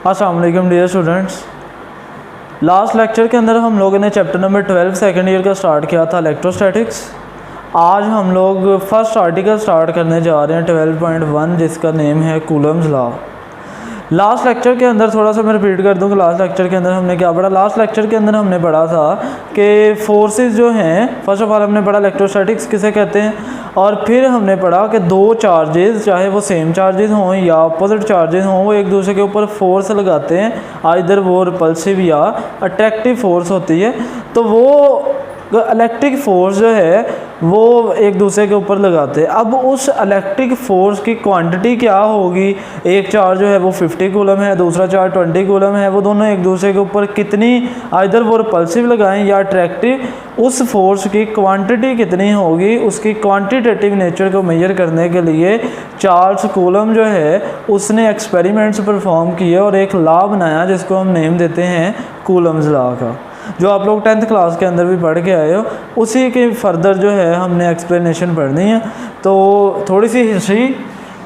अस्सलाम वालेकुम dear students. Last lecture के अंदर हम लोगों ने चैप्टर नंबर 12 सेकेंड ईयर का स्टार्ट किया था इलेक्ट्रोस्टैटिक्स। आज हम लोग फर्स्ट आर्टिकल स्टार्ट करने जा रहे हैं 12.1 जिसका नेम है कूलम्स लॉ। लास्ट लेक्चर के अंदर थोड़ा सा मैं रिपीट कर दूँ कि लास्ट लेक्चर के अंदर हमने क्या पढ़ा। लास्ट लेक्चर के अंदर हमने पढ़ा था कि फोर्सेस जो हैं, फर्स्ट ऑफ ऑल हमने पढ़ा इलेक्ट्रोस्टैटिक्स किसे कहते हैं, और फिर हमने पढ़ा कि दो चार्जेस चाहे वो सेम चार्जेस हों या अपोजिट चार्जेस हों, वो एक दूसरे के ऊपर फोर्स लगाते हैं, आइदर वो रिपल्सिव या अट्रैक्टिव फोर्स होती है। तो वो इलेक्ट्रिक फोर्स जो है वो एक दूसरे के ऊपर लगाते हैं। अब उस इलेक्ट्रिक फोर्स की क्वांटिटी क्या होगी, एक चार्ज जो है वो 50 कूलम है, दूसरा चार्ज 20 कूलम है, वो दोनों एक दूसरे के ऊपर कितनी आइदर वो रिपल्सिव लगाएं या अट्रैक्टिव, उस फोर्स की क्वांटिटी कितनी होगी, उसकी क्वांटिटेटिव नेचर को मेजर करने के लिए चार्ल्स कूलम जो है उसने एक्सपेरिमेंट्स परफॉर्म किए और एक लॉ बनाया जिसको हम नेम देते हैं कूलम्स लॉ का, जो आप लोग 10th क्लास के अंदर भी पढ़ के आए हो। उसी के फर्दर जो है हमने एक्सप्लेनेशन पढ़नी है। तो थोड़ी सी हिस्ट्री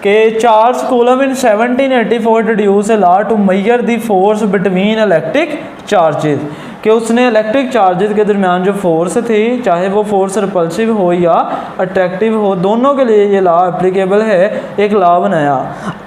के Charles Coulomb in 1784 introduce a law to measure the force between electric charges, कि उसने इलेक्ट्रिक चार्जेस के दरमियान जो फोर्स थी, चाहे वो फोर्स रिपल्सिव हो या अट्रैक्टिव हो, दोनों के लिए ये लॉ एप्लीकेबल है, एक लॉ बनाया।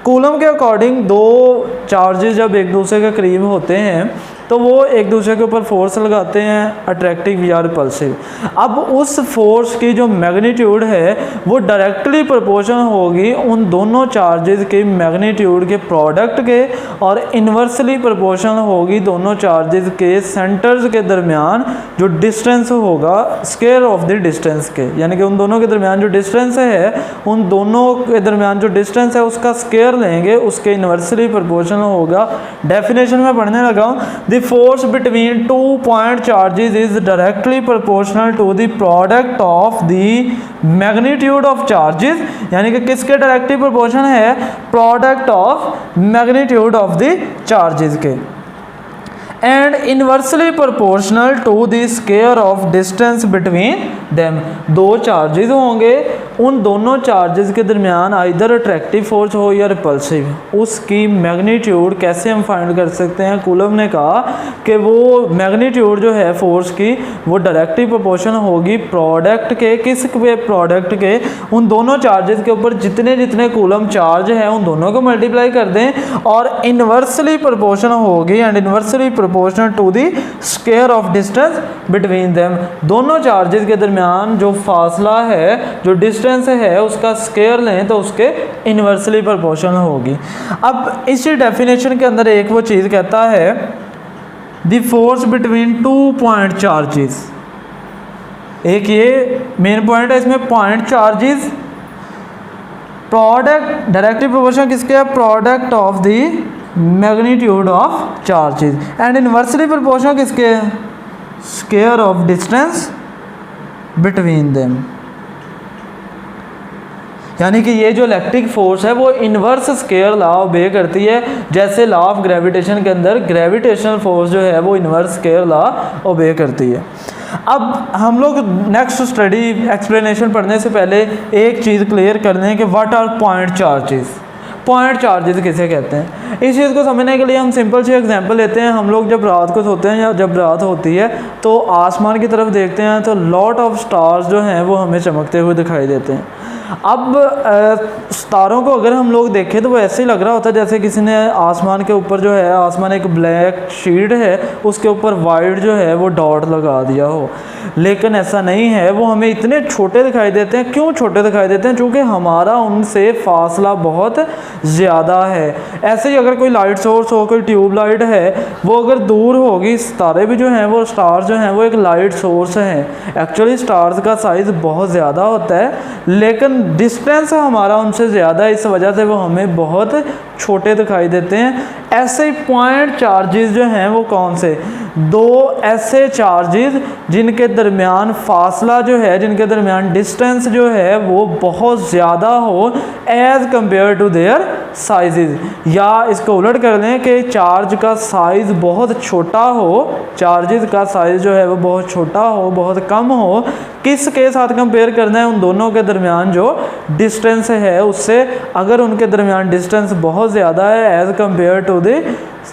कूलम के अकॉर्डिंग दो चार्जेस जब एक दूसरे के करीब होते हैं तो वो एक दूसरे के ऊपर फोर्स लगाते हैं, अट्रैक्टिव या रिपल्सिव। अब उस फोर्स की जो मैग्नीट्यूड है वो डायरेक्टली प्रोपोर्शनल होगी उन दोनों चार्जेस के मैग्नीट्यूड के प्रोडक्ट के, और इन्वर्सली प्रोपोर्शनल होगी दोनों चार्जेस के सेंटर्स के दरमियान जो डिस्टेंस होगा स्क्वायर ऑफ द डिस्टेंस के, यानी कि उन दोनों के दरमियान जो डिस्टेंस है, उन दोनों के दरमियान जो डिस्टेंस है उसका स्क्वायर लेंगे, उसके इन्वर्सली प्रोपोर्शनल होगा। डेफिनेशन में पढ़ने लगा हूँ, The force between 2 point charges is directly proportional to the product of the magnitude of charges, यानी कि किसके डायरेक्टली प्रोपोर्शन है, product of magnitude of the charges के, and inversely proportional to the square of distance between them. दो charges होंगे, उन दोनों charges के दरमियान आइदर अट्रैक्टिव फोर्स हो या रिपल्सिव, उसकी मैग्नीट्यूड कैसे हम फाइंड कर सकते हैं। कूलम ने कहा कि वो मैग्नीट्यूड जो है फोर्स की वो डायरेक्टली प्रोपोर्शन होगी प्रोडक्ट के, किस प्रोडक्ट के, उन दोनों चार्जेस के ऊपर जितने जितने कूलम चार्ज है उन दोनों को मल्टीप्लाई कर दें, और इन्वर्सली प्रोपोर्शन होगी and inversely proportional to the square of distance between them. दोनों चार्जेस के दरमियान जो फासला है, जो डिस्टेंस है, उसका स्क्वायर लें तो उसके इन्वर्सली प्रोपोर्शनल होगी। अब इसी डेफिनेशन के अंदर एक वो चीज़ कहता है, the force between 2 point charges, एक ये मेन पॉइंट है इसमें, point charges product directly proportional किसके है, product of the magnitude of charges, and inversely proportional किसके, square of distance between them. यानी कि ये जो इलेक्ट्रिक फोर्स है वो इन्वर्स स्क्वायर लॉ ओबे करती है, जैसे लॉ ऑफ ग्रेविटेशन के अंदर ग्रेविटेशनल फोर्स जो है वो इन्वर्स स्क्वायर लॉ ओबे करती है। अब हम लोग नेक्स्ट स्टडी एक्सप्लेनेशन पढ़ने से पहले एक चीज़ क्लियर कर लें कि what are point charges. Point charges किसे कहते हैं, इस चीज़ को समझने के लिए हम सिंपल सी एग्जांपल लेते हैं। हम लोग जब रात को सोते हैं या जब रात होती है तो आसमान की तरफ देखते हैं तो लॉट ऑफ स्टार्स जो हैं वो हमें चमकते हुए दिखाई देते हैं। अब सितारों को अगर हम लोग देखें तो वो ऐसे ही लग रहा होता है जैसे किसी ने आसमान के ऊपर जो है, आसमान एक ब्लैक शीट है, उसके ऊपर वाइट जो है वो डॉट लगा दिया हो, लेकिन ऐसा नहीं है। वो हमें इतने छोटे दिखाई देते हैं। क्यों छोटे दिखाई देते हैं? क्योंकि हमारा उनसे फासला बहुत ज़्यादा है। ऐसे ही अगर कोई लाइट सोर्स हो, कोई ट्यूब लाइट है, वो अगर दूर होगी, सितारे भी जो हैं वो स्टार्स जो हैं वो एक लाइट सोर्स हैं। एक्चुअली स्टार्स का साइज़ बहुत ज़्यादा होता है, लेकिन डिस्टेंस हमारा उनसे ज़्यादा है, इस वजह से वो हमें बहुत छोटे दिखाई देते हैं। ऐसे ही पॉइंट चार्जेस जो हैं वो कौन से, दो ऐसे चार्जेस जिनके दरमियान फासला जो है, जिनके दरमियान डिस्टेंस जो है वो बहुत ज़्यादा हो as compare to their sizes, या इसको उलट कर लें कि चार्ज का साइज़ बहुत छोटा हो, चार्जेस का साइज़ जो है वो बहुत छोटा हो, बहुत कम हो। किसके साथ कंपेयर करना है? उन दोनों के दरमियान जो डिस्टेंस है उससे। अगर उनके दरमियान डिस्टेंस बहुत ज़्यादा है as compare to the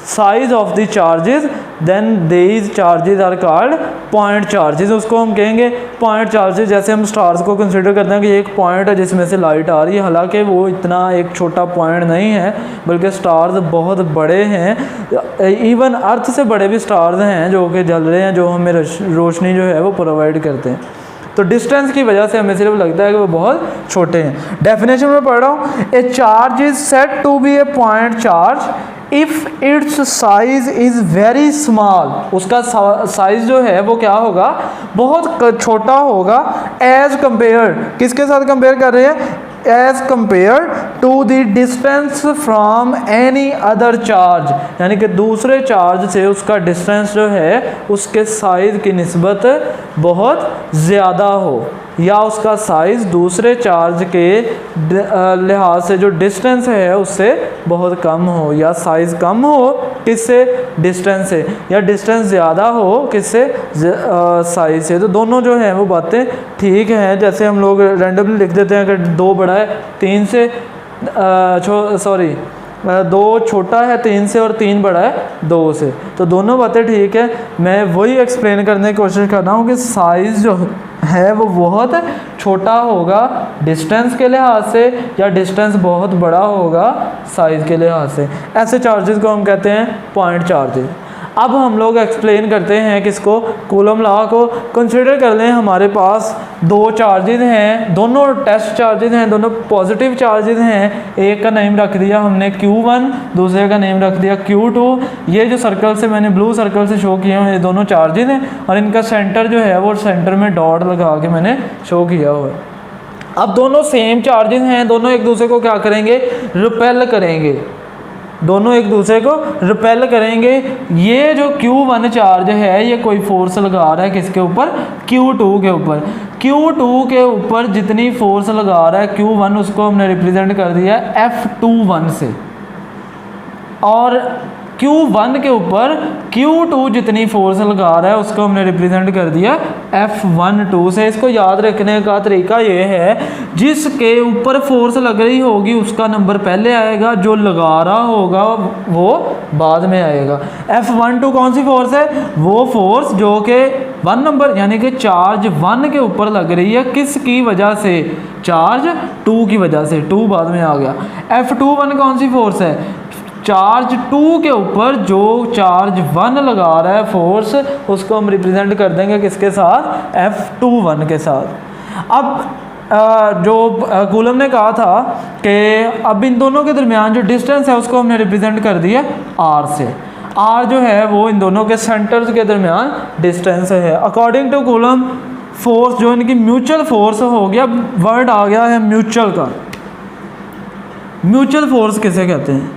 size of the charges then these charges are called point charges. उसको हम कहेंगे पॉइंट चार्जेस। जैसे हम स्टार्स को कंसिडर करते हैं कि एक पॉइंट है जिसमें से लाइट आ रही है, हालांकि वो इतना एक छोटा पॉइंट नहीं है, बल्कि स्टार्स बहुत बड़े हैं, इवन अर्थ से बड़े भी स्टार्स हैं जो कि जल रहे हैं, जो हमें रोशनी जो है वो प्रोवाइड करते हैं। तो डिस्टेंस की वजह से हमें सिर्फ लगता है कि वो बहुत छोटे हैं। डेफिनेशन में पढ़ रहा हूँ, a charge is said to be a point charge if it's size is very small. उसका साइज जो है वो क्या होगा, बहुत छोटा होगा, एज कंपेयर, किसके साथ कंपेयर कर रहे हैं, as compare to the distance from any other charge, यानी कि दूसरे चार्ज से उसका डिस्टेंस जो है उसके साइज की निस्बत बहुत ज़्यादा हो, या उसका साइज़ दूसरे चार्ज के लिहाज से जो डिस्टेंस है उससे बहुत कम हो, या साइज़ कम हो किससे, डिस्टेंस से, या डिस्टेंस ज़्यादा हो किससे, साइज़ से। तो दोनों जो है वो बातें ठीक हैं। जैसे हम लोग रैंडमली लिख देते हैं कि 2 बड़ा है 3 से, सॉरी 2 छोटा है 3 से और 3 बड़ा है 2 से, तो दोनों बातें ठीक है। मैं वही एक्सप्लेन करने की कोशिश कर रहा हूँ कि साइज़ जो है वो बहुत छोटा होगा डिस्टेंस के लिहाज से, या डिस्टेंस बहुत बड़ा होगा साइज़ के लिहाज से। ऐसे चार्जेस को हम कहते हैं पॉइंट चार्जेस। अब हम लोग एक्सप्लेन करते हैं किसको, कूलम लॉ को। कंसिडर कर लें हमारे पास 2 चार्जेस हैं, दोनों टेस्ट चार्जेस हैं, दोनों पॉजिटिव चार्जेस हैं। एक का नेम रख दिया हमने Q1, दूसरे का नेम रख दिया Q2। ये जो सर्कल से मैंने ब्लू सर्कल से शो किए हैं ये दोनों चार्जेस हैं, और इनका सेंटर जो है वो सेंटर में डॉट लगा के मैंने शो किया हुआ है। अब दोनों सेम चार्जेस हैं, दोनों एक दूसरे को क्या करेंगे, रिपेल करेंगे, दोनों एक दूसरे को रिपेल करेंगे। ये जो Q1 चार्ज है ये कोई फोर्स लगा रहा है किसके ऊपर, Q2 के ऊपर। Q2 के ऊपर जितनी फोर्स लगा रहा है Q1 उसको हमने रिप्रेजेंट कर दिया F21 से, और Q1 के ऊपर Q2 जितनी फोर्स लगा रहा है उसको हमने रिप्रेजेंट कर दिया F12 से। इसको याद रखने का तरीका ये है, जिसके ऊपर फोर्स लग रही होगी उसका नंबर पहले आएगा, जो लगा रहा होगा वो बाद में आएगा। F12 कौन सी फोर्स है, वो फोर्स जो कि 1 नंबर यानी कि चार्ज 1 के ऊपर लग रही है, किसकी वजह से, चार्ज 2 की वजह से, 2 बाद में आ गया। F21 कौन सी फोर्स है, चार्ज 2 के ऊपर जो चार्ज 1 लगा रहा है फोर्स, उसको हम रिप्रेजेंट कर देंगे किसके साथ, F21 के साथ। अब जो कूलम ने कहा था कि अब इन दोनों के दरमियान जो डिस्टेंस है उसको हमने रिप्रेजेंट कर दिया R से। R जो है वो इन दोनों के सेंटर्स के दरमियान डिस्टेंस है। अकॉर्डिंग टू कूलम फोर्स जो इनकी म्यूचुअल फोर्स हो गया, वर्ड आ गया है म्यूचुअल का। म्यूचुअल फोर्स किसे कहते हैं,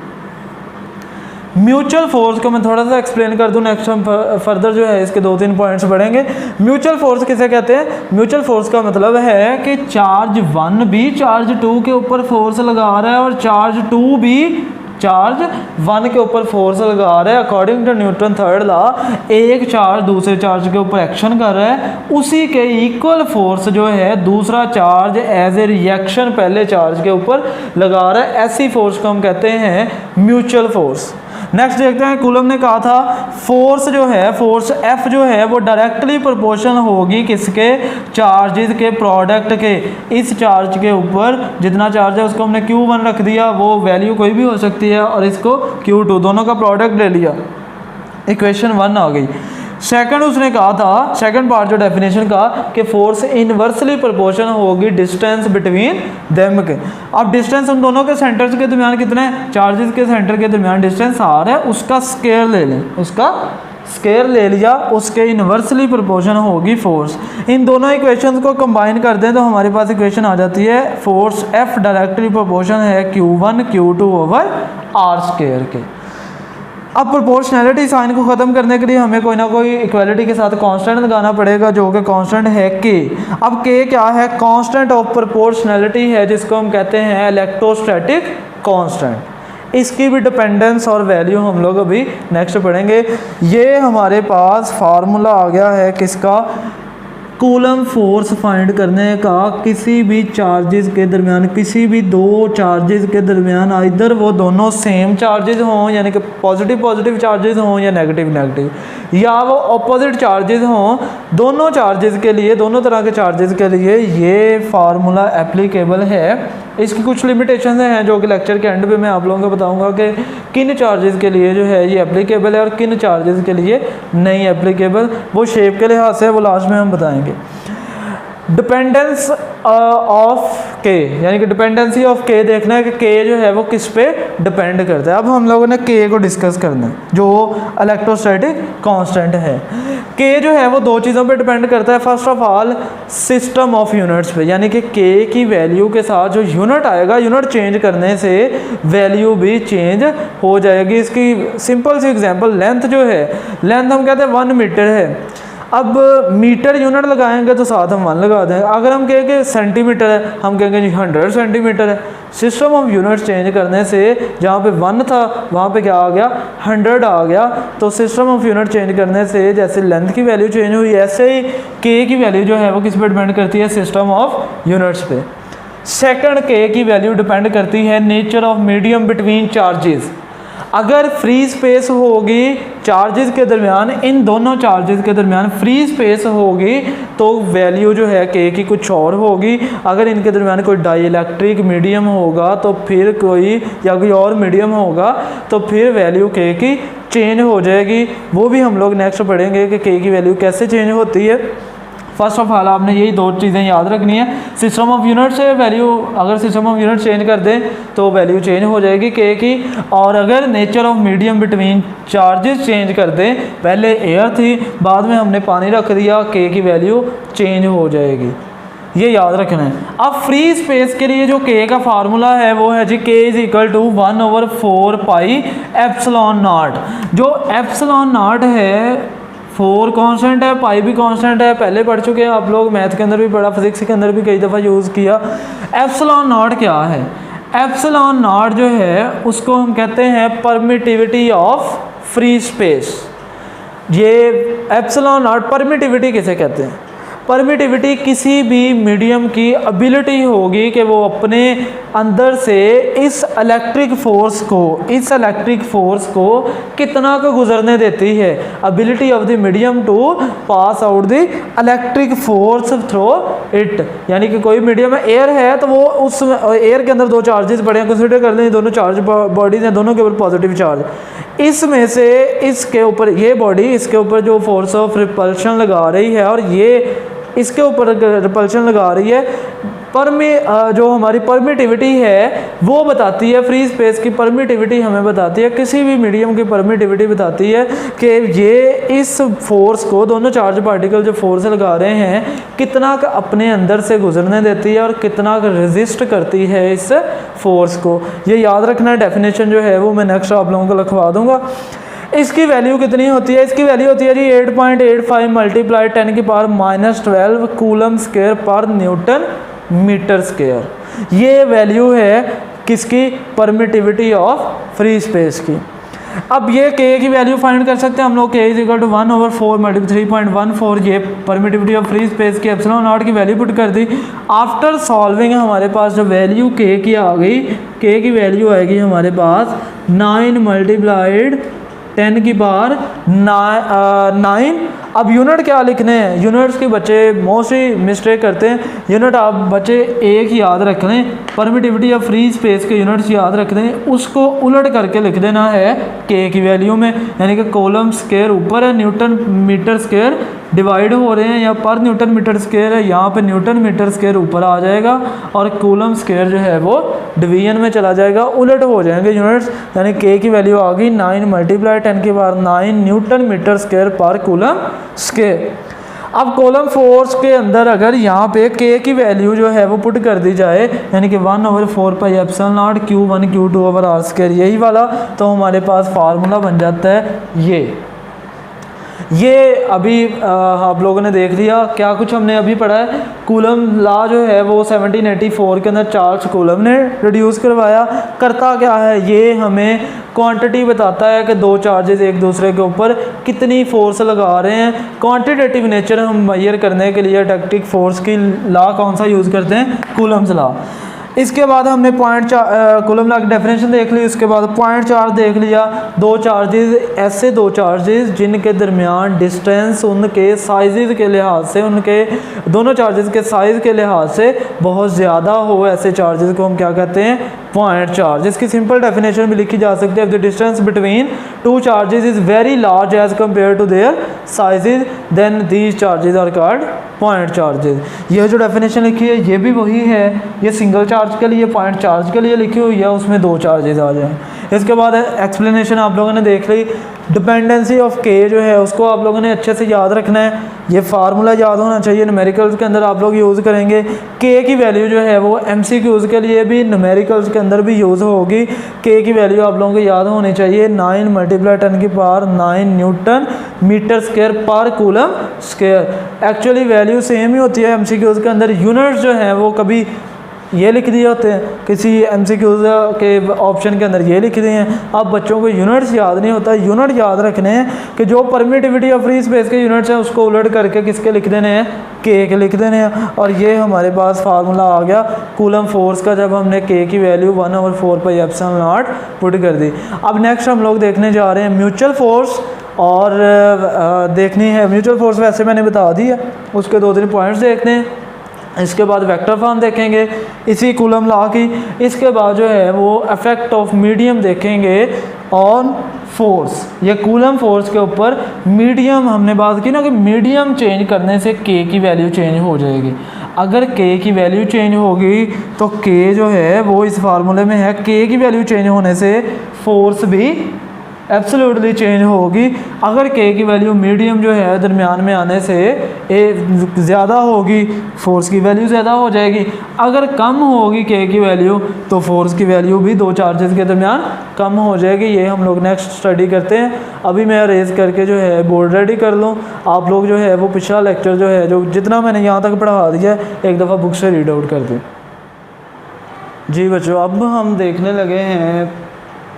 म्यूचुअल फोर्स को मैं थोड़ा सा एक्सप्लेन कर दूं, नेक्स्ट हम फर्दर जो है इसके 2-3 पॉइंट्स बढ़ेंगे। म्यूचुअल फोर्स किसे कहते हैं, म्यूचुअल फोर्स का मतलब है कि चार्ज 1 भी चार्ज 2 के ऊपर फोर्स लगा रहा है, और चार्ज 2 भी चार्ज 1 के ऊपर फोर्स लगा रहा है। According to Newton third law, एक चार्ज दूसरे चार्ज के ऊपर एक्शन कर रहा है, उसी के इक्वल फोर्स जो है दूसरा चार्ज एज ए रिएक्शन पहले चार्ज के ऊपर लगा रहा है। ऐसी फोर्स को हम कहते हैं म्यूचुअल फोर्स। नेक्स्ट देखते हैं, कूलम ने कहा था फोर्स जो है, फोर्स F जो है वो डायरेक्टली प्रोपोर्शनल होगी किसके, चार्जेस के प्रोडक्ट के। इस चार्ज के ऊपर जितना चार्ज है उसको हमने Q1 रख दिया, वो वैल्यू कोई भी हो सकती है, और इसको Q2, दोनों का प्रोडक्ट ले लिया, इक्वेशन 1 आ गई। सेकंड उसने कहा था, सेकंड पार्ट जो डेफिनेशन का, कि फोर्स इनवर्सली प्रोपोर्शनल होगी डिस्टेंस बिटवीन देम के। अब डिस्टेंस उन दोनों के सेंटर्स के दरमियान कितना है, चार्जेस के सेंटर के दरमियान डिस्टेंस R है, उसका स्केयर ले लें, उसका स्केयर ले लिया, उसके इनवर्सली प्रोपोर्शनल होगी फोर्स। इन दोनों इक्वेशंस को कंबाइन कर दें तो हमारे पास इक्वेशन आ जाती है, फोर्स F डायरेक्टली प्रोपोर्शनल है Q1 Q2 over R square के। अब प्रोपोर्शनैलिटी साइन को ख़त्म करने के लिए हमें कोई ना कोई इक्वालिटी के साथ कांस्टेंट लगाना पड़ेगा, जो कि कांस्टेंट है K। अब K क्या है, कांस्टेंट ऑफ प्रोपोर्शनैलिटी है, जिसको हम कहते हैं इलेक्ट्रोस्टैटिक कांस्टेंट। इसकी भी डिपेंडेंस और वैल्यू हम लोग अभी नेक्स्ट पढ़ेंगे। ये हमारे पास फार्मूला आ गया है किसका, कूलम फोर्स फाइंड करने का किसी भी चार्जेस के दरमियान, किसी भी दो चार्जेस के दरमियान, इधर वो दोनों सेम चार्जेस हों यानी कि पॉजिटिव पॉजिटिव चार्जेस हों या नेगेटिव नेगेटिव, या वो अपोजिट चार्जेस हों, दोनों चार्जेस के लिए, दोनों तरह के चार्जेस के लिए ये फार्मूला एप्लीकेबल है। इसकी कुछ लिमिटेशन हैं जो कि लेक्चर के एंड पे मैं आप लोगों को बताऊंगा कि किन चार्जेस के लिए जो है ये एप्लीकेबल है और किन चार्जेस के लिए नहीं एप्लीकेबल। वो शेप के लिहाज से वो लास्ट में हम बताएंगे। डिपेंडेंस ऑफ के यानी कि डिपेंडेंसी ऑफ के देखना है कि के जो है वो किस पे डिपेंड करता है। अब हम लोगों ने के को डिस्कस करना है जो इलेक्ट्रोस्टैटिक कांस्टेंट है। के जो है वो दो चीज़ों पे डिपेंड करता है। First of all system of units पे, यानी कि के की वैल्यू के साथ जो यूनिट आएगा, यूनिट चेंज करने से वैल्यू भी चेंज हो जाएगी। इसकी सिंपल सी एग्जांपल, लेंथ जो है, लेंथ हम कहते हैं 1 मीटर है। अब मीटर यूनिट लगाएंगे तो साथ हम 1 लगा देंगे। अगर हम कहें कि सेंटीमीटर है, हम कहेंगे जी 100 सेंटीमीटर है। सिस्टम ऑफ यूनिट चेंज करने से जहाँ पे 1 था वहाँ पे क्या आ गया, 100 आ गया। तो सिस्टम ऑफ यूनिट चेंज करने से जैसे लेंथ की वैल्यू चेंज हुई, ऐसे ही के की वैल्यू जो है वो किस पे डिपेंड करती है, सिस्टम ऑफ यूनिट्स पे। सेकंड, के की वैल्यू डिपेंड करती है nature of medium between charges. अगर फ्री स्पेस होगी चार्जेस के दरमियान, इन दोनों चार्जेस के दरमियान फ्री स्पेस होगी तो वैल्यू जो है के की कुछ और होगी। अगर इनके दरमियान कोई डाइइलेक्ट्रिक मीडियम होगा तो फिर कोई, या कोई और मीडियम होगा तो फिर वैल्यू के की चेंज हो जाएगी। वो भी हम लोग नेक्स्ट पढ़ेंगे कि के की वैल्यू कैसे चेंज होती है। फर्स्ट ऑफ ऑल आपने यही दो चीज़ें याद रखनी है। सिस्टम ऑफ यूनिट से वैल्यू, अगर सिस्टम ऑफ यूनिट चेंज कर दें तो वैल्यू चेंज हो जाएगी के की। और अगर nature of medium between charges change कर दें, पहले एयर थी बाद में हमने पानी रख दिया, के की वैल्यू चेंज हो जाएगी। ये याद रखना है। अब फ्री स्पेस के लिए जो के का फार्मूला है वो है जी K is equal to 1/4 pi epsilon naught. जो एप्सिलॉन नॉट है 4 कांस्टेंट है, पाई भी कांस्टेंट है, पहले पढ़ चुके हैं आप लोग, मैथ के अंदर भी पढ़ा, फिजिक्स के अंदर भी कई दफ़ा यूज़ किया। एप्सिलॉन नॉट क्या है? एप्सिलॉन नॉट जो है उसको हम कहते हैं परमिटिविटी ऑफ फ्री स्पेस। ये एप्सिलॉन नॉट परमिटिविटी किसे कहते हैं? परमिटिविटी किसी भी मीडियम की एबिलिटी होगी कि वो अपने अंदर से इस इलेक्ट्रिक फोर्स को कितना को गुजरने देती है। Ability of the medium to pass out the electric force through it. यानी कि कोई मीडियम में एयर है तो वो उस एयर के अंदर दो चार्जेस पड़े हैं, कंसिडर कर लें दोनों चार्ज बॉडीज हैं, दोनों के ऊपर पॉजिटिव चार्ज। इसमें से इसके ऊपर ये बॉडी, इसके ऊपर जो फोर्स ऑफ रिपल्शन लगा रही है और ये इसके ऊपर रिपल्शन लगा रही है, जो हमारी परमिटिविटी है वो बताती है, फ्री स्पेस की परमिटिविटी हमें बताती है, किसी भी मीडियम की परमिटिविटी बताती है कि ये इस फोर्स को, दोनों चार्ज पार्टिकल जो फोर्स लगा रहे हैं, कितना का अपने अंदर से गुजरने देती है और कितना का रेजिस्ट करती है इस फोर्स को। ये याद रखना है। डेफिनेशन जो है वो मैं नेक्स्ट आप लोगों को लिखवा दूंगा। इसकी वैल्यू कितनी होती है? इसकी वैल्यू होती है जी 8.85 मल्टीप्लाई 10⁻12 कूलम स्क्वायर पर न्यूटन मीटर स्क्वायर। ये वैल्यू है किसकी? परमिटिविटी ऑफ फ्री स्पेस की। अब ये के की वैल्यू फाइंड कर सकते हैं हम लोग। के इज इक्वल टू 1/4 मल्टीप्लाई 3.14, ये परमिटिविटी ऑफ फ्री स्पेस की एप्सिलॉन नॉट की वैल्यू पुट कर दी। आफ्टर सॉल्विंग हमारे पास जो वैल्यू के की आ गई, के की वैल्यू आएगी हमारे पास 9 मल्टीप्लाइड 10⁻9। अब यूनिट क्या लिखने हैं? यूनिट्स के बच्चे मोस्टली मिस्टेक करते हैं। यूनिट आप बच्चे एक ही याद रख लें, परमिटिविटी ऑफ फ्री स्पेस के यूनिट्स याद रख दें, उसको उलट करके लिख देना है के की वैल्यू में। यानी कि कॉलम स्क्वायर ऊपर है, न्यूटन मीटर स्क्वायर डिवाइड हो रहे हैं, या पर न्यूटन मीटर स्क्वायर है, यहाँ पे न्यूटन मीटर स्क्वायर ऊपर आ जाएगा और कूलम स्क्वायर जो है वो डिवीजन में चला जाएगा, उलट हो जाएंगे यूनिट्स। यानी के की वैल्यू आ गई 9 मल्टीप्लाई 10⁻9 न्यूटन मीटर स्क्वायर पर कूलम स्क्वायर। अब कॉलम फोर्स के अंदर अगर यहाँ पे के की वैल्यू जो है वो पुट कर दी जाए, यानी कि 1/4 pi epsilon not Q1 Q2/r², यही वाला, तो हमारे पास फार्मूला बन जाता है ये। ये अभी आप लोगों ने देख लिया क्या कुछ हमने अभी पढ़ा है। कूलम लॉ जो है वो 1784 के अंदर चार्ल्स कूलम ने इंट्रोड्यूस करवाया। करता क्या है, ये हमें क्वांटिटी बताता है कि दो चार्जेस एक दूसरे के ऊपर कितनी फोर्स लगा रहे हैं। क्वांटिटेटिव नेचर हम मेजर करने के लिए इलेक्ट्रिक फोर्स की लॉ कौन सा यूज़ करते हैं, कूलम्स लॉ। इसके बाद हमने कूलम लॉ की डेफिनेशन देख ली। उसके बाद पॉइंट चार्ज देख लिया। दो चार्जेस, ऐसे दो चार्जेस जिनके दरमियान डिस्टेंस उनके साइज़ के लिहाज से, उनके दोनों चार्जेस के साइज़ के लिहाज से बहुत ज़्यादा हो, ऐसे चार्जेस को हम क्या कहते हैं, पॉइंट चार्ज। इसकी सिंपल डेफिनेशन भी लिखी जा सकती है, the distance between two charges is very large as compare to their sizes then these charges are called point charges. यह जो डेफिनेशन लिखी है ये भी वही है, ये सिंगल चार्ज के लिए, पॉइंट चार्ज के लिए लिखी हुई है, उसमें दो चार्जेस आ जाएं। इसके बाद एक्सप्लेनेशन आप लोगों ने देख ली। डिपेंडेंसी ऑफ के जो है उसको आप लोगों ने अच्छे से याद रखना है, ये फार्मूला याद होना चाहिए। न्यूमेरिकल्स के अंदर आप लोग यूज़ करेंगे। के की वैल्यू जो है वो MCQs के लिए भी, न्यूमेरिकल्स के अंदर भी यूज़ होगी। के की वैल्यू आप लोगों को याद होनी चाहिए 9 × 10⁹ न्यूटन मीटर स्क्वायर पर coulomb square. Actually value same ही होती है MCQs के अंदर। यूनिट्स जो हैं वो कभी ये लिख दिए होते हैं, किसी MCQs के ऑप्शन के अंदर ये लिख दिए हैं। अब बच्चों को यूनिट्स याद नहीं होता, यूनिट याद रखने हैं कि जो परमिटिविटी ऑफ फ्री स्पेस के यूनिट्स हैं उसको उलट करके किसके लिख देने हैं, के लिख देने हैं। और ये हमारे पास फार्मूला आ गया कूलम फोर्स का, जब हमने के की वैल्यू 1/4πε0 पुट कर दी। अब नेक्स्ट हम लोग देखने जा रहे हैं म्यूचुअल फोर्स, और देखनी है म्यूचुअल फोर्स वैसे मैंने बता दी है, उसके 2-3 पॉइंट्स देखते हैं। इसके बाद वेक्टर फॉर्म देखेंगे इसी कूलम लॉ की। इसके बाद जो है वो इफेक्ट ऑफ मीडियम देखेंगे ऑन फोर्स। ये कूलम फोर्स के ऊपर मीडियम, हमने बात की ना कि मीडियम चेंज करने से के की वैल्यू चेंज हो जाएगी। अगर के की वैल्यू चेंज होगी तो के जो है वो इस फार्मूले में है, के की वैल्यू चेंज होने से फोर्स भी एब्सोल्युटली चेंज होगी। अगर के की वैल्यू मीडियम जो है दरमियान में आने से ज़्यादा होगी, फोर्स की वैल्यू ज़्यादा हो जाएगी। अगर कम होगी के की वैल्यू तो फोर्स की वैल्यू भी दो चार्जेस के दरमियान कम हो जाएगी। ये हम लोग नेक्स्ट स्टडी करते हैं। अभी मैं अरेज करके जो है बोर्ड रेडी कर लूँ। आप लोग जो है वो पिछला लेक्चर जो है, जो जितना मैंने यहाँ तक पढ़ा दिया है, एक दफ़ा बुक से रीड आउट कर दें। जी बच्चों, अब हम देखने लगे हैं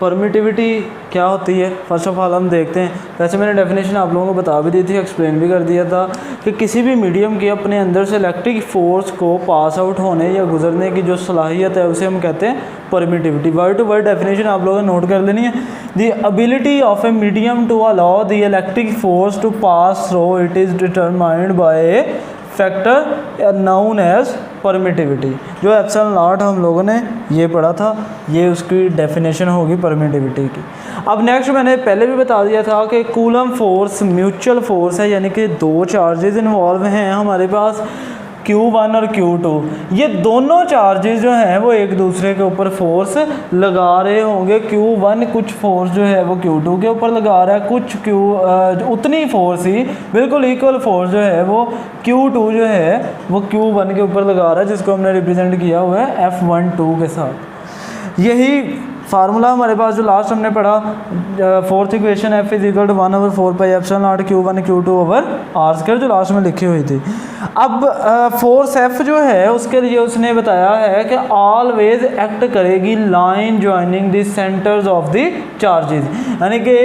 परमिटिविटी क्या होती है। फर्स्ट ऑफ ऑल हम देखते हैं, वैसे मैंने डेफिनेशन आप लोगों को बता भी दी थी, एक्सप्लेन भी कर दिया था कि किसी भी मीडियम की अपने अंदर से इलेक्ट्रिक फोर्स को पास आउट होने या गुजरने की जो सलाहियत है उसे हम कहते हैं permittivity. Word to word definition आप लोगों ने नोट कर लेनी है। The ability of a medium to allow the electric force to pass through it is determined by factor known as permittivity. जो एप्सिलॉन नॉट हम लोगों ने ये पढ़ा था, ये उसकी डेफिनेशन होगी परमिटिविटी की। अब नेक्स्ट मैंने पहले भी बता दिया था कि कूलम फोर्स म्यूचुअल फोर्स है, यानी कि दो चार्जेस इन्वॉल्व हैं हमारे पास, Q1 और Q2। ये दोनों चार्जेस जो हैं वो एक दूसरे के ऊपर फोर्स लगा रहे होंगे। Q1 कुछ फोर्स जो है वो Q2 के ऊपर लगा रहा है, कुछ उतनी फोर्स ही बिल्कुल इक्वल फोर्स जो है वो Q2 जो है वो Q1 के ऊपर लगा रहा है, जिसको हमने रिप्रेजेंट किया हुआ है F12 के साथ। यही फार्मूला हमारे पास जो लास्ट हमने पढ़ा, fourth equation F = 1/4πε0 Q1 Q2/r², जो लास्ट में लिखी हुई थी। अब फोर्स F जो है उसके लिए उसने बताया है कि ऑलवेज एक्ट करेगी line joining the centres of the charges, यानी कि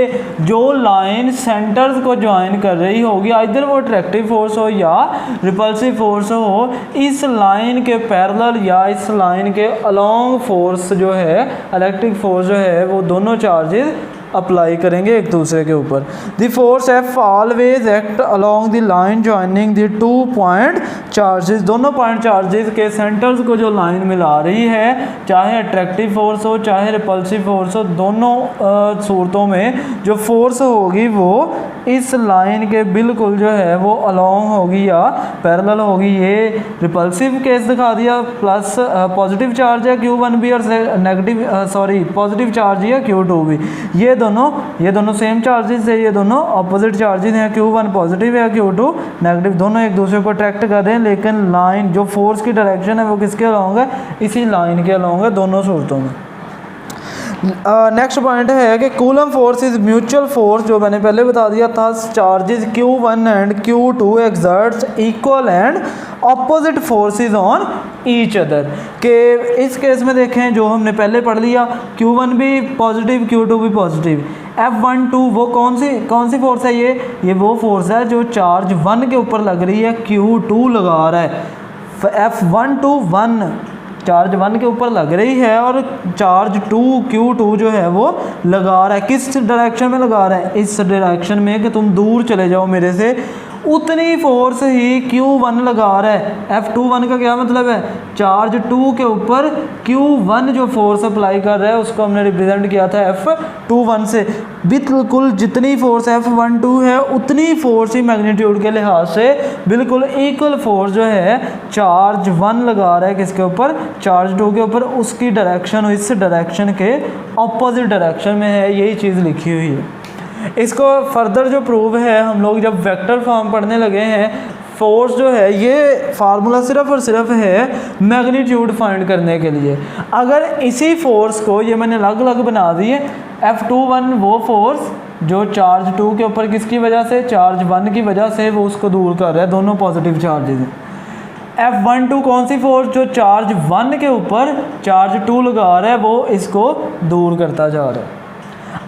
जो लाइन सेंटर्स को ज्वाइन कर रही होगी, आइदर वो अट्रैक्टिव फोर्स हो या रिपल्सिव फोर्स हो, इस लाइन के पैरेलल या इस लाइन के अलोंग फोर्स जो है, इलेक्ट्रिक फोर्स जो है वो दोनों चार्जेस अप्लाई करेंगे एक दूसरे के ऊपर। The force F always act along the line joining the 2 point charges. दोनों पॉइंट चार्जेस के सेंटर्स को जो लाइन मिला रही है, चाहे अट्रैक्टिव फोर्स हो चाहे रिपल्सिव फोर्स हो, दोनों सूरतों में जो फोर्स होगी वो इस लाइन के बिल्कुल जो है वो अलोंग होगी या पैरेलल होगी। ये रिपल्सिव केस दिखा दिया, प्लस पॉजिटिव चार्ज है Q1 भी, और नेगेटिव पॉजिटिव चार्ज है Q2 भी। ये दोनों सेम चार्जेस है, ये दोनों अपोजिट चार्जेस हैं। Q1 पॉजिटिव है, Q2 नेगेटिव, दोनों एक दूसरे को अट्रैक्ट कर रहे हैं, लेकिन लाइन जो फोर्स की डायरेक्शन है वो किसके अलोंग है, इसी लाइन के अलोंग है दोनों सूरतों में। नेक्स्ट पॉइंट है कि coulomb force is mutual force, जो मैंने पहले बता दिया था। Charges Q1 and Q2 exerts equal and opposite forces on each other. के इस केस में देखें जो हमने पहले पढ़ लिया, Q1 भी पॉजिटिव Q2 भी पॉजिटिव। F12 वो कौन सी फोर्स है, ये वो फोर्स है जो चार्ज 1 के ऊपर लग रही है, Q2 लगा रहा है। F1 चार्ज 1 के ऊपर लग रही है और चार्ज Q2 जो है वो लगा रहा है। किस डायरेक्शन में लगा रहा है, इस डायरेक्शन में कि तुम दूर चले जाओ मेरे से, उतनी फोर्स ही Q1 लगा रहा है। F21 का क्या मतलब है, चार्ज 2 के ऊपर Q1 जो फोर्स अप्लाई कर रहा है उसको हमने रिप्रेजेंट किया था F21 से। बिल्कुल जितनी फोर्स F12 है उतनी फोर्स ही मैग्नीट्यूड के लिहाज से बिल्कुल इक्वल फोर्स जो है चार्ज 1 लगा रहा है किसके ऊपर, चार्ज 2 के ऊपर, उसकी डायरेक्शन इस डायरेक्शन के ऑपोजिट डायरेक्शन में है। यही चीज़ लिखी हुई है। इसको फर्दर जो प्रूव है, हम लोग जब वेक्टर फॉर्म पढ़ने लगे हैं, फोर्स जो है ये फार्मूला सिर्फ और सिर्फ है मैग्नीट्यूड फाइंड करने के लिए। अगर इसी फोर्स को ये मैंने अलग अलग बना दिए, F21 वो फोर्स जो चार्ज 2 के ऊपर किसकी वजह से, चार्ज 1 की वजह से वो उसको दूर कर रहा है, दोनों पॉजिटिव चार्जेस हैं। F12 कौन सी फोर्स, जो चार्ज 1 के ऊपर चार्ज 2 लगा रहा है वो इसको दूर करता जा रहा है।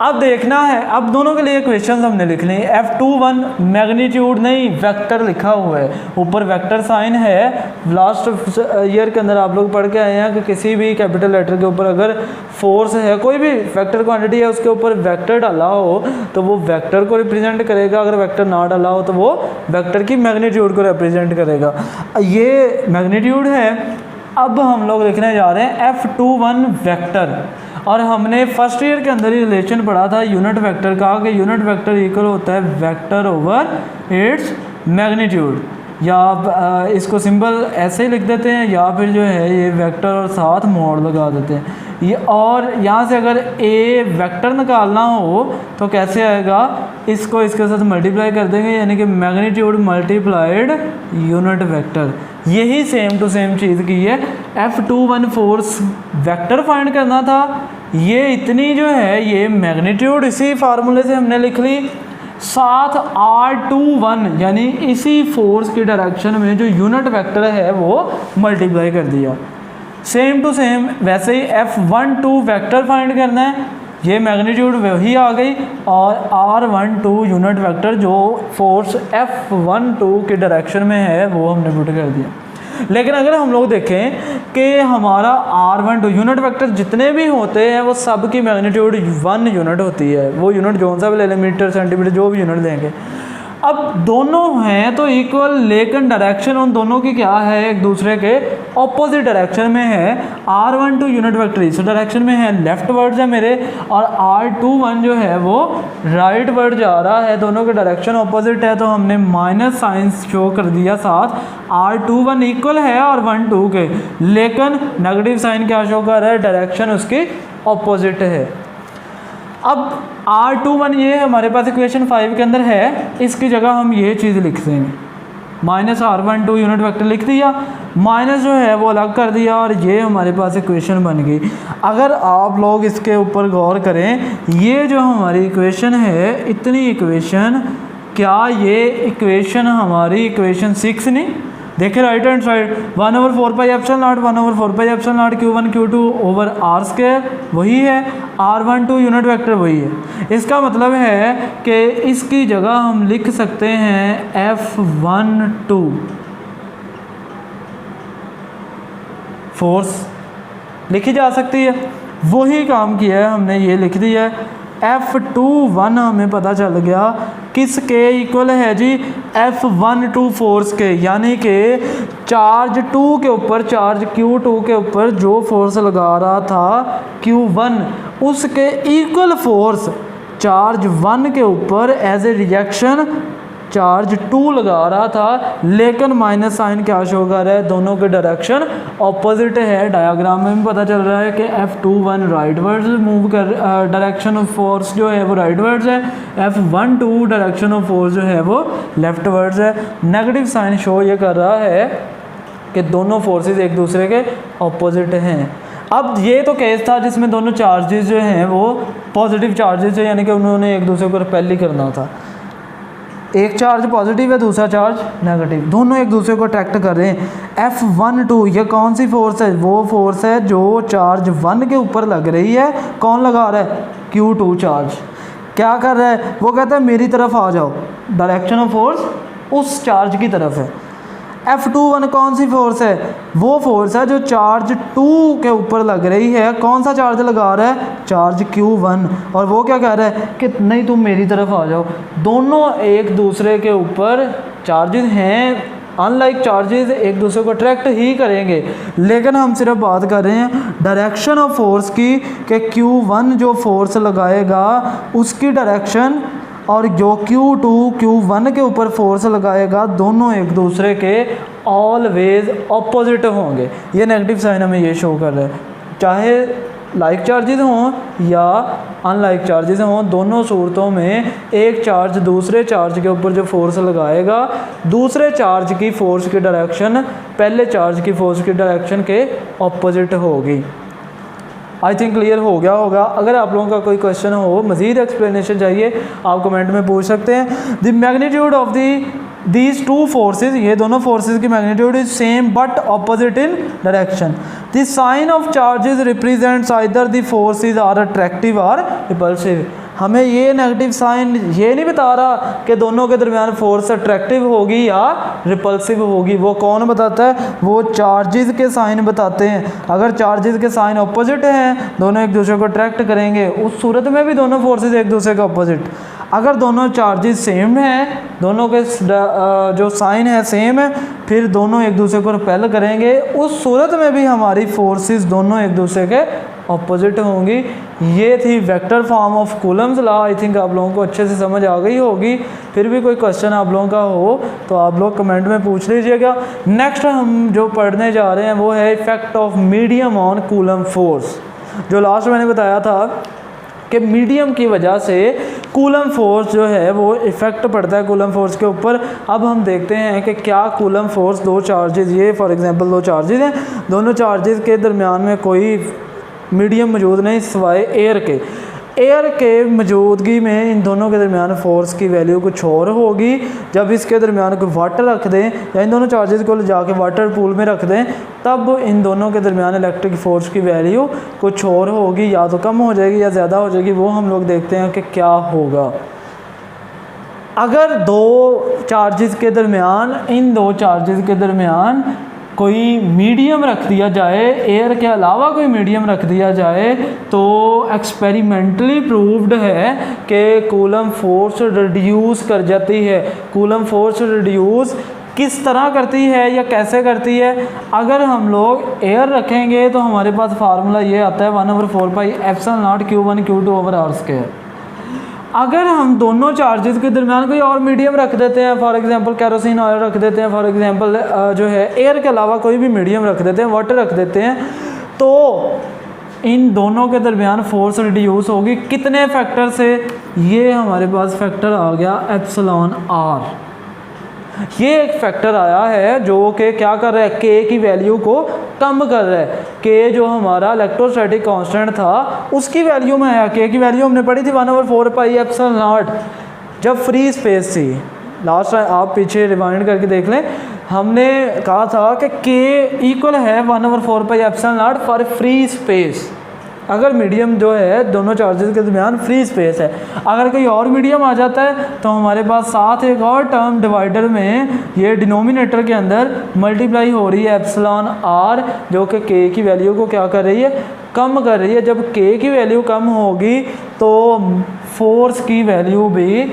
अब देखना है, अब दोनों के लिए क्वेश्चन हमने लिख ली। F21 मैग्नीट्यूड नहीं वेक्टर लिखा हुआ है, ऊपर वेक्टर साइन है। लास्ट ईयर के अंदर आप लोग पढ़ के आए हैं कि किसी भी कैपिटल लेटर के ऊपर अगर फोर्स है, कोई भी वेक्टर क्वांटिटी है, उसके ऊपर वेक्टर डाला हो तो वो वेक्टर को रिप्रेजेंट करेगा, अगर वेक्टर ना डाला हो तो वो वेक्टर की मैग्नीट्यूड को रिप्रेजेंट करेगा। ये मैग्नीट्यूड है। अब हम लोग लिखने जा रहे हैं F21 वेक्टर, और हमने फर्स्ट ईयर के अंदर ही रिलेशन पढ़ा था यूनिट वेक्टर का कि यूनिट वेक्टर इक्वल होता है वेक्टर ओवर इट्स मैग्नीट्यूड, या इसको सिंबल ऐसे ही लिख देते हैं, या फिर जो है ये वेक्टर और साथ मोड़ लगा देते हैं ये। और यहाँ से अगर ए वेक्टर निकालना हो तो कैसे आएगा, इसको इसके साथ मल्टीप्लाई कर देंगे, यानी कि मैग्नीट्यूड मल्टीप्लाइड यूनिट वेक्टर। यही सेम टू सेम चीज़ की है। F21 फोर्स वेक्टर फाइंड करना था, ये इतनी जो है ये मैग्नीट्यूड इसी फार्मूले से हमने लिख ली, साथ R21 यानी इसी फोर्स की डायरेक्शन में जो यूनिट वेक्टर है वो मल्टीप्लाई कर दिया। सेम टू सेम वैसे ही F12 वेक्टर फाइंड करना है, ये मैग्नीट्यूड वही आ गई, और R12 यूनिट वेक्टर जो फोर्स F12 के डायरेक्शन में है वो हमने पुट कर दिया। लेकिन अगर हम लोग देखें कि हमारा R12 यूनिट वेक्टर जितने भी होते हैं वो सब की मैग्नीट्यूड 1 यूनिट होती है, वो यूनिट जो सा भी ले लें, मीटर सेंटीमीटर जो भी यूनिट लेंगे। अब दोनों हैं तो इक्वल, लेकिन डायरेक्शन उन दोनों की क्या है, एक दूसरे के ऑपोजिट डायरेक्शन में है। R12 यूनिट वेक्टर इस डायरेक्शन में है, लेफ्ट वर्ड्स है मेरे, और R21 जो है वो राइट वर्ड जा रहा है, दोनों के डायरेक्शन ऑपोजिट है, तो हमने माइनस साइन शो कर दिया साथ। R21 इक्वल है R12 के, लेकिन नेगेटिव साइन क्या शो कर रहा है, डायरेक्शन उसकी ऑपोजिट है। अब R21 ये हमारे पास इक्वेशन 5 के अंदर है, इसकी जगह हम ये चीज़ लिख देंगे, माइनस R12 यूनिट वेक्टर लिख दिया, माइनस जो है वो अलग कर दिया, और ये हमारे पास इक्वेशन बन गई। अगर आप लोग इसके ऊपर गौर करें, ये जो हमारी इक्वेशन है, इतनी इक्वेशन, क्या ये इक्वेशन हमारी इक्वेशन 6 नहीं? देखिए right hand side 1/4πε0 1/4πε0 Q1 Q2 over R square वही है, R12 यूनिट वेक्टर वही है। इसका मतलब है कि इसकी जगह हम लिख सकते हैं F12 फोर्स लिखी जा सकती है, वही काम किया है हमने, ये लिख दिया है। F21 हमें पता चल गया किसके इक्वल है जी, F12 फोर्स के, यानी कि चार्ज 2 के ऊपर, चार्ज Q2 के ऊपर जो फोर्स लगा रहा था Q1, उसके इक्वल फोर्स चार्ज 1 के ऊपर एज ए रिएक्शन चार्ज 2 लगा रहा था, लेकिन माइनस साइन क्या शो कर रहा है, दोनों के डायरेक्शन ऑपोजिट है। डायग्राम में भी पता चल रहा है कि F21 राइटवर्ड्स मूव कर, डायरेक्शन ऑफ फोर्स जो है वो राइटवर्ड्स है, F12 डायरेक्शन ऑफ फोर्स जो है वो लेफ्टवर्ड्स है। नेगेटिव साइन शो ये कर रहा है कि दोनों फोर्सेस एक दूसरे के ऑपोजिट हैं। अब ये तो केस था जिसमें दोनों चार्जेस जो हैं वो पॉजिटिव चार्जेस है, यानी कि उन्होंने एक दूसरे को रिपेल ही करना था। एक चार्ज पॉजिटिव है, दूसरा चार्ज नेगेटिव, दोनों एक दूसरे को अट्रैक्ट कर रहे हैं। F12 ये कौन सी फोर्स है? वो फोर्स है जो चार्ज 1 के ऊपर लग रही है। कौन लगा रहा है? Q2 charge. क्या कर रहा है? वो कहता है मेरी तरफ आ जाओ, डायरेक्शन ऑफ फोर्स उस चार्ज की तरफ है। F21 कौन सी फोर्स है? वो फोर्स है जो चार्ज 2 के ऊपर लग रही है। कौन सा चार्ज लगा रहा है? Charge Q1। और वो क्या कह रहा है कि नहीं तुम मेरी तरफ आ जाओ। दोनों एक दूसरे के ऊपर चार्जेस हैं, अनलाइक चार्जेस एक दूसरे को अट्रैक्ट ही करेंगे, लेकिन हम सिर्फ बात कर रहे हैं डायरेक्शन ऑफ फोर्स की कि Q1 जो फोर्स लगाएगा उसकी डायरेक्शन और जो Q2 Q1 के ऊपर फोर्स लगाएगा दोनों एक दूसरे के ऑलवेज ऑपोजिट होंगे। ये नेगेटिव साइन हमें ये शो कर रहा है, चाहे लाइक चार्जेस हों या अनलाइक चार्जेस हों, दोनों सूरतों में एक चार्ज दूसरे चार्ज के ऊपर जो फोर्स लगाएगा दूसरे चार्ज की फोर्स की डायरेक्शन पहले चार्ज की फोर्स की डायरेक्शन के ऑपोजिट होगी। आई थिंक क्लियर हो गया होगा। अगर आप लोगों का कोई क्वेश्चन हो, मज़ीद एक्सप्लेनेशन चाहिए, आप कमेंट में पूछ सकते हैं। The magnitude of these two forces, ये दोनों फोर्सेज की magnitude is same but opposite in direction. The sign of charges represents either the forces are attractive और रिपल्सिव। हमें ये नेगेटिव साइन ये नहीं बता रहा कि दोनों के दरमियान फोर्स अट्रैक्टिव होगी या रिपल्सिव होगी। वो कौन बताता है? वो चार्जेस के साइन बताते हैं। अगर चार्जेस के साइन ऑपोजिट हैं, दोनों एक दूसरे को अट्रैक्ट करेंगे, उस सूरत में भी दोनों फोर्सेज एक दूसरे के ऑपोजिट। अगर दोनों चार्जेस सेम हैं, दोनों के जो साइन है सेम है, फिर दोनों एक दूसरे को रिपेल करेंगे, उस सूरत में भी हमारी फोर्सेस दोनों एक दूसरे के ऑपोजिट होंगी। ये थी vector form of Coulomb's law. I think आप लोगों को अच्छे से समझ आ गई होगी। फिर भी कोई क्वेश्चन आप लोगों का हो तो आप लोग कमेंट में पूछ लीजिएगा। नेक्स्ट हम जो पढ़ने जा रहे हैं वो है effect of medium on coulomb force. जो लास्ट मैंने बताया था कि मीडियम की वजह से कूलम फोर्स जो है वो इफ़ेक्ट पड़ता है कूलम फोर्स के ऊपर। अब हम देखते हैं कि क्या कूलम फोर्स दो चार्जेस, ये फॉर एग्जांपल दो चार्जेस हैं, दोनों चार्जेस के दरमियान में कोई मीडियम मौजूद नहीं सिवाय एयर के। एयर के मौजूदगी में इन दोनों के दरमियान फ़ोर्स की वैल्यू कुछ और होगी। जब इसके दरमियान कोई वाटर रख दें या इन दोनों चार्जेस को ले जाके वाटर पूल में रख दें, तब इन दोनों के दरमियान इलेक्ट्रिक फ़ोर्स की वैल्यू कुछ और होगी, या तो कम हो जाएगी या ज़्यादा हो जाएगी। वो हम लोग देखते हैं कि क्या होगा। अगर दो चार्जेस के दरमियान, इन दो चार्जेस के दरमियान कोई मीडियम रख दिया जाए, एयर के अलावा कोई मीडियम रख दिया जाए, तो एक्सपेरिमेंटली प्रूव्ड है कि कूलम फोर्स रिड्यूस कर जाती है। कूलम फोर्स रिड्यूस किस तरह करती है या कैसे करती है? अगर हम लोग एयर रखेंगे तो हमारे पास फार्मूला ये आता है 1/4πε0 Q1 Q2 over are square. अगर हम दोनों चार्जेस के दरमियान कोई और मीडियम रख देते हैं, फॉर एग्जांपल कैरोसिन ऑयल रख देते हैं, फॉर एग्जांपल जो है एयर के अलावा कोई भी मीडियम रख देते हैं, वाटर रख देते हैं, तो इन दोनों के दरमियान फोर्स रिड्यूस होगी। कितने फैक्टर से? ये हमारे पास फैक्टर आ गया एप्सिलॉन आर। ये एक फैक्टर आया है जो कि क्या कर रहा है? के की वैल्यू को कम कर रहा है। के जो हमारा इलेक्ट्रोस्टैटिक कांस्टेंट था उसकी वैल्यू में आया। के की वैल्यू हमने पढ़ी थी 1/4πε0 जब फ्री स्पेस थी। लास्ट टाइम आप पीछे रिवाइंड करके देख लें, हमने कहा था कि के इक्वल है 1/4πε0 फॉर फ्री स्पेस। अगर मीडियम जो है दोनों चार्जेस के दरमियान फ्री स्पेस है, अगर कोई और मीडियम आ जाता है तो हमारे पास साथ एक और टर्म डिवाइडर में ये डिनोमिनेटर के अंदर मल्टीप्लाई हो रही है एप्सिलॉन आर, जो कि के की वैल्यू को क्या कर रही है? कम कर रही है। जब के की वैल्यू कम होगी तो फोर्स की वैल्यू भी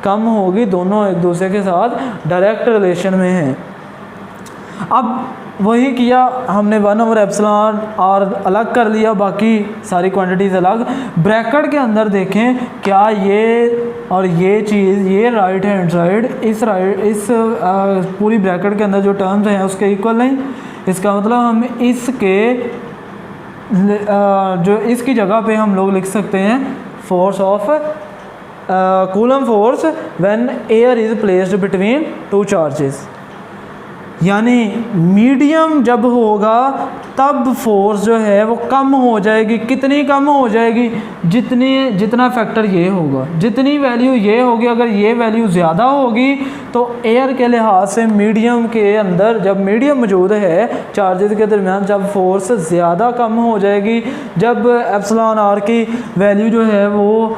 कम होगी। दोनों एक दूसरे के साथ डायरेक्ट रिलेशन में हैं। अब वही किया हमने 1/ε0 अलग कर लिया, बाकी सारी क्वांटिटीज़ अलग। ब्रैकेट के अंदर देखें क्या ये और ये चीज़, ये राइट हैंड साइड इस पूरी ब्रैकेट के अंदर जो टर्म्स हैं उसके इक्वल नहीं। इसका मतलब हम इसके जो इसकी जगह पे हम लोग लिख सकते हैं force of coulomb force when air is placed between two charges. यानी मीडियम जब होगा तब फोर्स जो है वो कम हो जाएगी। कितनी कम हो जाएगी? जितना फैक्टर ये होगा, जितनी वैल्यू ये होगी, अगर ये वैल्यू ज़्यादा होगी तो एयर के लिहाज से मीडियम के अंदर, जब मीडियम मौजूद है चार्जेस के दरमियान, जब फोर्स ज़्यादा कम हो जाएगी, जब एप्सिलॉन आर की वैल्यू जो है वो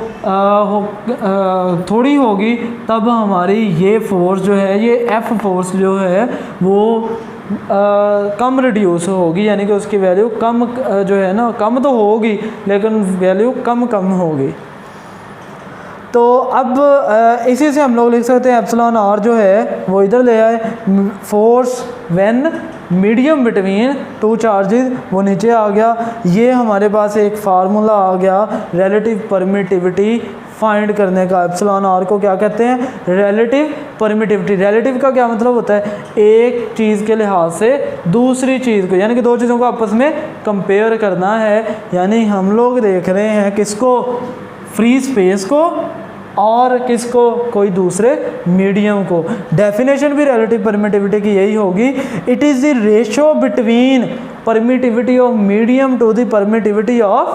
थोड़ी होगी, तब हमारी ये फोर्स जो है, ये एफ फोर्स जो है वो कम रिड्यूस होगी, यानी कि उसकी वैल्यू कम जो है ना, कम तो होगी लेकिन वैल्यू कम होगी। तो अब इसी से हम लोग लिख सकते हैं एप्सिलॉन आर जो है वो इधर ले आए, force when medium between two charges, वो नीचे आ गया। ये हमारे पास एक फार्मूला आ गया रिलेटिव परमिटिविटी फाइंड करने का। एप्सिलॉन आर को क्या कहते हैं? Relative permittivity. रिलेटिव का क्या मतलब होता है? एक चीज़ के लिहाज से दूसरी चीज़ को, यानी कि दो चीज़ों को आपस में कंपेयर करना है। यानी हम लोग देख रहे हैं किसको? फ्री स्पेस को, और किसको? कोई दूसरे मीडियम को। डेफिनेशन भी रिलेटिव परमिटिविटी की यही होगी, it is the ratio between permittivity of medium to the permittivity of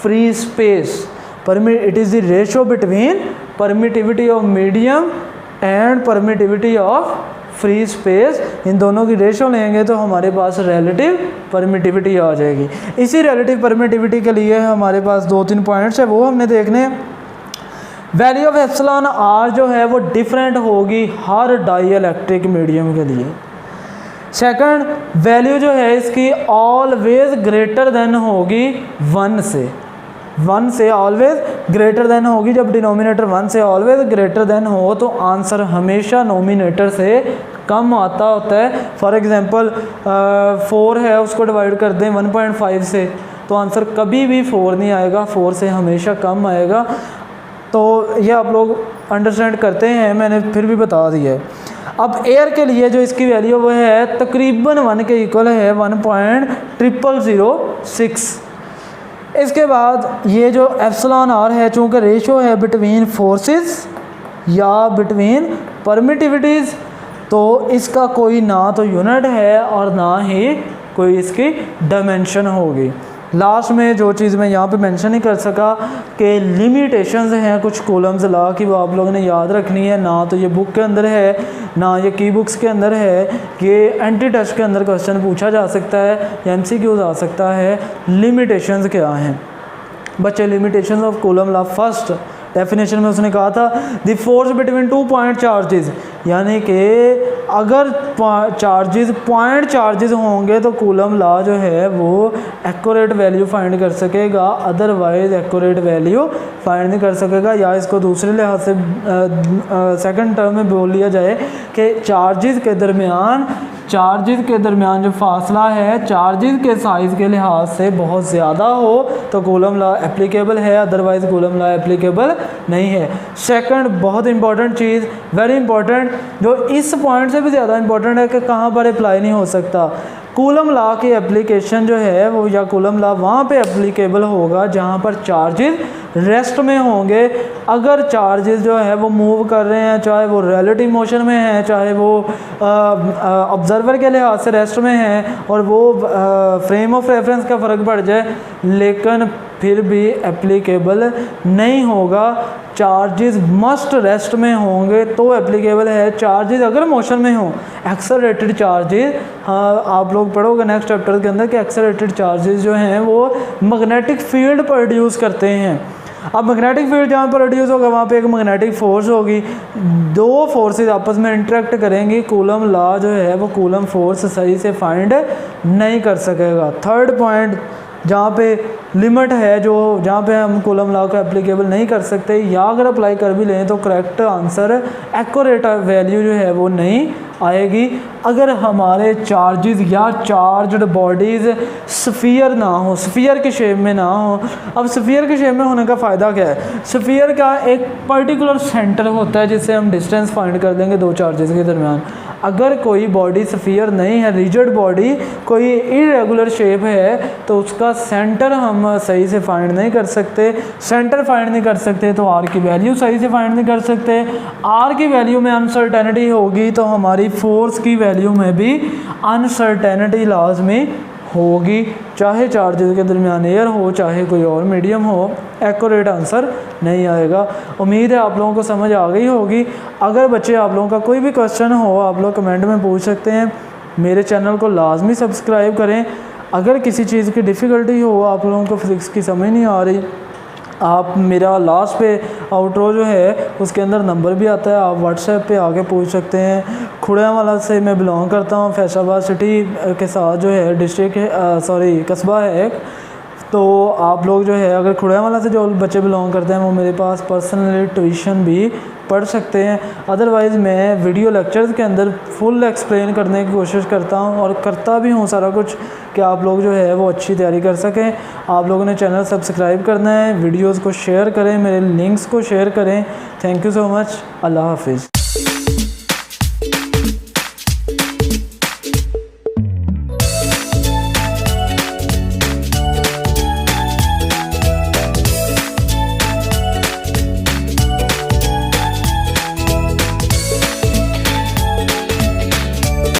free space. It is the ratio between permittivity of medium and permittivity of free space. इन दोनों की ratio लेंगे तो हमारे पास रिलेटिव परमिटिविटी आ जाएगी। इसी रिलेटिव परमिटिविटी के लिए हमारे पास 2-3 पॉइंट्स है, वो हमने देखने। वैल्यू ऑफ एप्सिलॉन आर जो है वो डिफरेंट होगी हर डाइइलेक्ट्रिक मीडियम के लिए। सेकंड, वैल्यू जो है इसकी ऑलवेज ग्रेटर देन होगी 1 से ऑलवेज ग्रेटर देन होगी। जब डिनोमिनेटर 1 से ऑलवेज ग्रेटर देन हो तो आंसर हमेशा नोमिनेटर से कम आता होता है। फॉर एग्जांपल 4 है, उसको डिवाइड कर दें 1.5 से, तो आंसर कभी भी 4 नहीं आएगा, 4 से हमेशा कम आएगा। तो ये आप लोग अंडरस्टैंड करते हैं, मैंने फिर भी बता दिया है। अब एयर के लिए जो इसकी वैल्यू वो है तकरीबन 1 के इक्वल है 1.0006। इसके बाद ये जो एप्सिलॉन आर है, चूँकि रेशो है बिटवीन फोर्सेस या बिटवीन परमिटिविटीज़, तो इसका कोई ना तो यूनिट है और ना ही कोई इसकी डायमेंशन होगी। लास्ट में जो चीज़ मैं यहाँ पे मेंशन नहीं कर सका कि लिमिटेशंस हैं कुछ कॉलम्स ला की, वो आप लोगों ने याद रखनी है। ना तो ये बुक के अंदर है, ना ये की बुक्स के अंदर है। ये एंटी टेस्ट के अंदर क्वेश्चन पूछा जा सकता है या MCQs आ सकता है। लिमिटेशंस क्या हैं बच्चे? Limitations of Coulomb law, first definition में उसने कहा था the force between 2 point charges, यानी कि अगर पॉइंट चार्जेस होंगे तो कूलम लॉ जो है वो एक्यूरेट वैल्यू फाइंड कर सकेगा, अदरवाइज एक्यूरेट वैल्यू फाइंड नहीं कर सकेगा। या इसको दूसरे लिहाज से सेकंड टर्म में बोल लिया जाए कि चार्जेस के दरमियान जो फासला है चार्जेस के साइज़ के लिहाज से बहुत ज़्यादा हो तो कूलम लॉ एप्लीकेबल है, अदरवाइज कूलम लॉ एप्लीकेबल नहीं है। सेकंड बहुत इंपॉर्टेंट चीज़, वेरी इंपॉर्टेंट, जो इस पॉइंट से भी ज़्यादा इंपॉर्टेंट है कि कहाँ पर अप्लाई नहीं हो सकता। कूलम लॉ की एप्लीकेशन जो है वो, या कूलम लॉ वहाँ पे एप्लीकेबल होगा जहाँ पर चार्जेस रेस्ट में होंगे। अगर चार्जेस जो है वो मूव कर रहे हैं, चाहे वो रिलेटिव मोशन में है, चाहे वो ऑब्जर्वर के लिहाज से रेस्ट में है, और वो फ्रेम ऑफ रेफरेंस का फ़र्क पड़ जाए, लेकिन फिर भी एप्लीकेबल नहीं होगा। चार्जेस मस्ट रेस्ट में होंगे तो एप्लीकेबल है। चार्जेस अगर मोशन में हो, एक्सेलरेटेड चार्जेस, हाँ आप लोग पढ़ोगे नेक्स्ट चैप्टर के अंदर कि एक्सेलरेटेड चार्जेस जो हैं वो मैग्नेटिक फील्ड प्रोड्यूस करते हैं। अब मैग्नेटिक फील्ड जहाँ पर प्रोड्यूस होगा वहाँ पे एक मैग्नेटिक फोर्स होगी, दो फोर्सेस आपस में इंटरेक्ट करेंगी, कूलम लॉ जो है वो कूलम फोर्स सही से फाइंड नहीं कर सकेगा। थर्ड पॉइंट जहाँ पे लिमिट है, जो जहाँ पे हम कूलम लॉ को एप्लीकेबल नहीं कर सकते, या अगर अप्लाई कर भी लें तो करेक्ट आंसर एक्यूरेट वैल्यू जो है वो नहीं आएगी अगर हमारे चार्जेस या चार्ज्ड बॉडीज़ स्फीयर ना हो, स्फीयर के शेप में ना हो। अब स्फीयर के शेप में होने का फ़ायदा क्या है? स्फीयर का एक पर्टिकुलर सेंटर होता है जिससे हम डिस्टेंस फाइंड कर देंगे दो चार्जेस के दरमियान। अगर कोई बॉडी स्फीयर नहीं है, रिजिड बॉडी, कोई इरेगुलर शेप है, तो उसका सेंटर हम सही से फाइंड नहीं कर सकते। सेंटर फाइंड नहीं कर सकते तो आर की वैल्यू सही से फाइंड नहीं कर सकते। आर की वैल्यू में अनसर्टेनिटी होगी तो हमारी फोर्स की वैल्यू में भी अनसर्टेनिटी लाजमी होगी, चाहे चार्जेस के दरमियान एयर हो चाहे कोई और मीडियम हो, एक्यूरेट आंसर नहीं आएगा। उम्मीद है आप लोगों को समझ आ गई होगी। अगर बच्चे आप लोगों का कोई भी क्वेश्चन हो आप लोग कमेंट में पूछ सकते हैं। मेरे चैनल को लाजमी सब्सक्राइब करें। अगर किसी चीज़ की डिफ़िकल्टी हो, आप लोगों को फिजिक्स की समझ नहीं आ रही, आप मेरा लास्ट पे आउटरो जो है उसके अंदर नंबर भी आता है, आप व्हाट्सएप पे आके पूछ सकते हैं। खुड़ियावाला से मैं बिलोंग करता हूँ, फैसलाबाद सिटी के साथ जो है डिस्ट्रिक्ट कस्बा है एक। तो आप लोग जो है अगर खुड़ियावाला से जो बच्चे बिलोंग करते हैं वो मेरे पास पर्सनली ट्यूशन भी पढ़ सकते हैं। अदरवाइज़ मैं वीडियो लेक्चर्स के अंदर फुल एक्सप्लेन करने की कोशिश करता हूँ और करता भी हूँ सारा कुछ कि आप लोग जो है वो अच्छी तैयारी कर सकें। आप लोगों ने चैनल सब्सक्राइब करना है, वीडियोज़ को शेयर करें, मेरे लिंक्स को शेयर करें। Thank you so much. अल्लाह हाफिज़।